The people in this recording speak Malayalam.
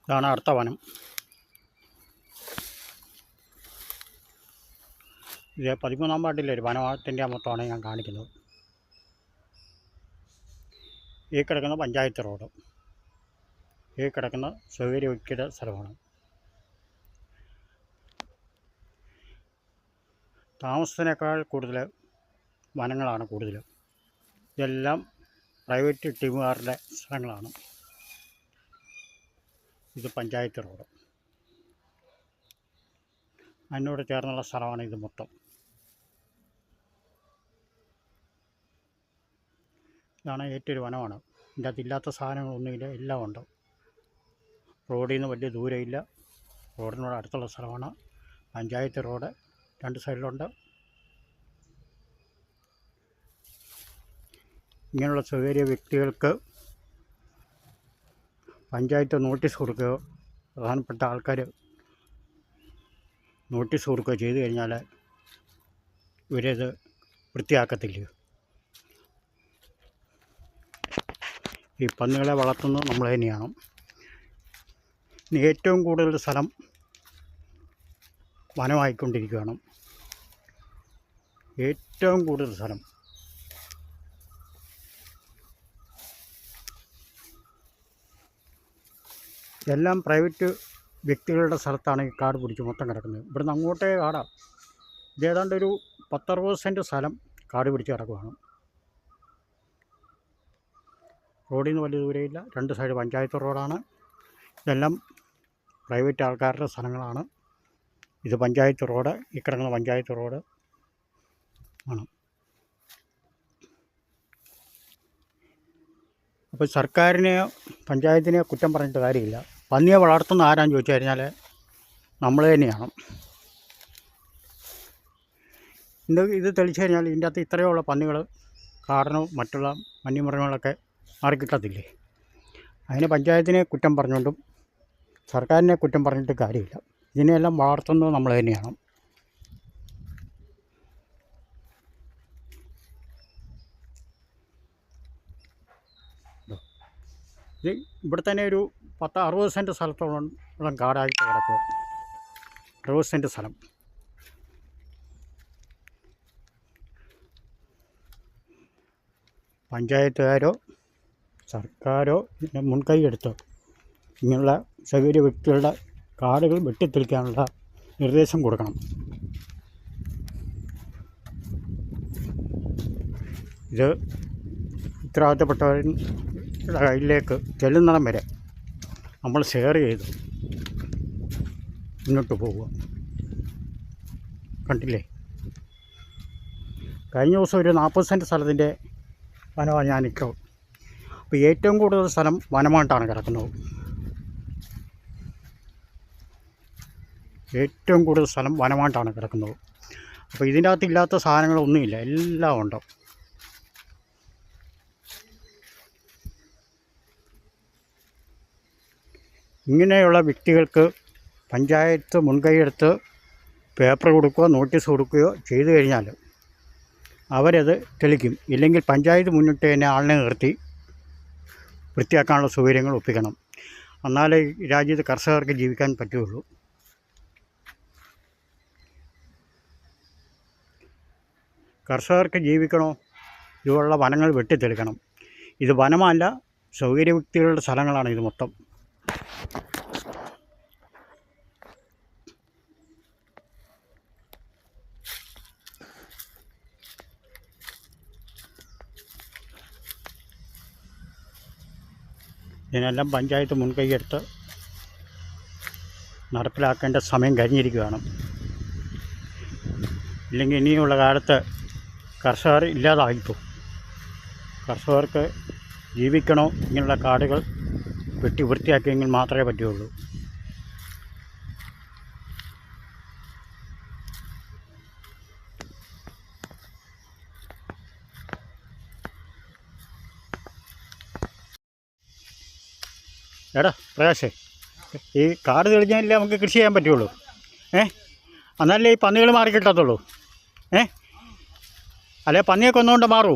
ഇതാണ് അടുത്ത വനം. ഇത് 13-ാം വാർഡിലെ ഒരു വനത്തിൻ്റെ മൊത്തമാണ് ഞാൻ കാണിക്കുന്നത്. ഈ കിടക്കുന്ന പഞ്ചായത്ത് റോഡ്, ഈ കിടക്കുന്ന സ്വകാര്യ വ്യക്തിയുടെ സ്ഥലമാണ്. താമസത്തിനേക്കാൾ കൂടുതൽ വനങ്ങളാണ് കൂടുതൽ. ഇതെല്ലാം പ്രൈവറ്റ് ടീമുകാരുടെ സ്ഥലങ്ങളാണ്. ഇത് പഞ്ചായത്ത് റോഡ്, അതിനോട് ചേർന്നുള്ള സ്ഥലമാണ് ഇത് മൊത്തം. ഇതാണ് ഏറ്റൊരു വനമാണ്. ഇതിൻ്റെ അകത്ത് ഇല്ലാത്ത സാധനങ്ങളൊന്നുമില്ല, എല്ലാം ഉണ്ട്. റോഡിൽ നിന്ന് വലിയ ദൂരമില്ല, റോഡിനോട് അടുത്തുള്ള സ്ഥലമാണ്. പഞ്ചായത്ത് റോഡ് 2 സൈഡിലുണ്ട്. ഇങ്ങനെയുള്ള സ്വകാര്യ വ്യക്തികൾക്ക് പഞ്ചായത്ത് നോട്ടീസ് കൊടുക്കുകയോ പ്രധാനപ്പെട്ട ആൾക്കാർ നോട്ടീസ് കൊടുക്കുകയോ ചെയ്തു കഴിഞ്ഞാൽ ഇവരത് വൃത്തിയാക്കത്തില്ല. ഈ പന്നികളെ വളർത്തുന്നത് നമ്മൾ തന്നെയാണ്. ഇനി ഏറ്റവും കൂടുതൽ സ്ഥലം വനമായിക്കൊണ്ടിരിക്കുകയാണ്. ഏറ്റവും കൂടുതൽ സ്ഥലം എല്ലാം പ്രൈവറ്റ് വ്യക്തികളുടെ സ്ഥലത്താണ് ഈ കാട് പിടിച്ച് മൊത്തം കിടക്കുന്നത്. ഇവിടുന്ന് അങ്ങോട്ടേ കാടാണ്. ഇതേതാണ്ട് ഒരു 10-60 സെൻറ്റ് സ്ഥലം കാട് പിടിച്ച് കിടക്കുകയാണ്. റോഡിൽ നിന്ന് വലിയ ദൂരമില്ല, 2 സൈഡ് പഞ്ചായത്ത് റോഡാണ്. ഇതെല്ലാം പ്രൈവറ്റ് ആൾക്കാരുടെ സ്ഥലങ്ങളാണ്. ഇത് പഞ്ചായത്ത് റോഡ്, ഈ കിടക്കുന്ന പഞ്ചായത്ത് റോഡ് ആണ്. അപ്പോൾ സർക്കാരിനെയോ പഞ്ചായത്തിനെയോ കുറ്റം പറഞ്ഞിട്ട് കാര്യമില്ല. പന്നിയെ വളർത്തുന്ന ആരാന്ന് ചോദിച്ചു കഴിഞ്ഞാൽ നമ്മൾ തന്നെയാണ്. ഇത് തെളിച്ചു കഴിഞ്ഞാൽ ഇതിൻ്റെ അകത്ത് ഇത്രയുള്ള പന്നികൾ കാടനവും മറ്റുള്ള വന്യമൃഗങ്ങളൊക്കെ മാറിക്കിട്ടത്തില്ലേ. അതിന് പഞ്ചായത്തിനെ കുറ്റം പറഞ്ഞുകൊണ്ടും സർക്കാരിനെ കുറ്റം പറഞ്ഞിട്ട് കാര്യമില്ല. ഇതിനെല്ലാം വളർത്തുന്നത് നമ്മൾ തന്നെയാണ്. ഇത് ഇവിടെ തന്നെ ഒരു 60 സെൻറ്റ് സ്ഥലത്തോളം കാടായിട്ട് കിടക്കുക. 60 സെൻറ്റ് സ്ഥലം. പഞ്ചായത്തുകാരോ സർക്കാരോ ഇതിനെ മുൻകൈ എടുത്ത് ഇങ്ങനെയുള്ള സ്വകാര്യ വ്യക്തികളുടെ കാടുകൾ വെട്ടിത്തെളിക്കാനുള്ള നിർദ്ദേശം കൊടുക്കണം. ഇത് ഉത്തരവാദിത്തപ്പെട്ടവരുടെ കയ്യിലേക്ക് ചെല്ലുന്നിടം വരെ നമ്മൾ ഷെയർ ചെയ്ത് മുന്നോട്ട് പോവുക. കണ്ടില്ലേ, കഴിഞ്ഞ ദിവസം ഒരു 40 സെൻറ്റ് സ്ഥലത്തിൻ്റെ വനമാണ് ഞാൻ നിൽക്കുന്നത്. അപ്പോൾ ഏറ്റവും കൂടുതൽ സ്ഥലം വനമായിട്ടാണ് കിടക്കുന്നത്. ഏറ്റവും കൂടുതൽ സ്ഥലം വനമായിട്ടാണ് കിടക്കുന്നത്. അപ്പോൾ ഇതിൻ്റെ അകത്ത് ഇല്ലാത്ത സാധനങ്ങളൊന്നുമില്ല, എല്ലാം ഉണ്ട്. ഇങ്ങനെയുള്ള വ്യക്തികൾക്ക് പഞ്ചായത്ത് മുൻകൈയെടുത്ത് പേപ്പർ കൊടുക്കുകയോ നോട്ടീസ് കൊടുക്കുകയോ ചെയ്തു കഴിഞ്ഞാൽ അവരത് തെളിക്കും. ഇല്ലെങ്കിൽ പഞ്ചായത്ത് മുന്നിട്ട് തന്നെ ആളിനെ നിർത്തി വൃത്തിയാക്കാനുള്ള സൗകര്യങ്ങൾ ഒപ്പിക്കണം. എന്നാലേ രാജ്യത്ത് കർഷകർക്ക് ജീവിക്കാൻ പറ്റുകയുള്ളൂ. കർഷകർക്ക് ജീവിക്കണോ, ഇതുപോലുള്ള വനങ്ങൾ വെട്ടിത്തെളിക്കണം. ഇത് വനമല്ല, സ്വകാര്യ വ്യക്തികളുടെ സ്ഥലങ്ങളാണ് ഇത് മൊത്തം. ഇതിനെല്ലാം പഞ്ചായത്ത് മുൻകൈയെടുത്ത് നടപ്പിലാക്കേണ്ട സമയം കഴിഞ്ഞിരിക്കുകയാണ്. ഇല്ലെങ്കിൽ ഇനിയുള്ള കാലത്ത് കർഷകർ ഇല്ലാതായിപ്പോൾ. കർഷകർക്ക് ജീവിക്കണോ, ഇങ്ങനെയുള്ള കാടുകൾ വെട്ടി വൃത്തിയാക്കിയെങ്കിൽ മാത്രമേ പറ്റുകയുള്ളൂ. എടാ പ്രകാശേ, ഈ കാട് തെളിഞ്ഞാലേ നമുക്ക് കൃഷി ചെയ്യാൻ പറ്റുള്ളൂ. എന്നാലേ ഈ പന്നികൾ മാറി കിട്ടത്തുള്ളൂ. അല്ലെ പന്നിയൊക്കെ ഒന്നുകൊണ്ട് മാറൂ.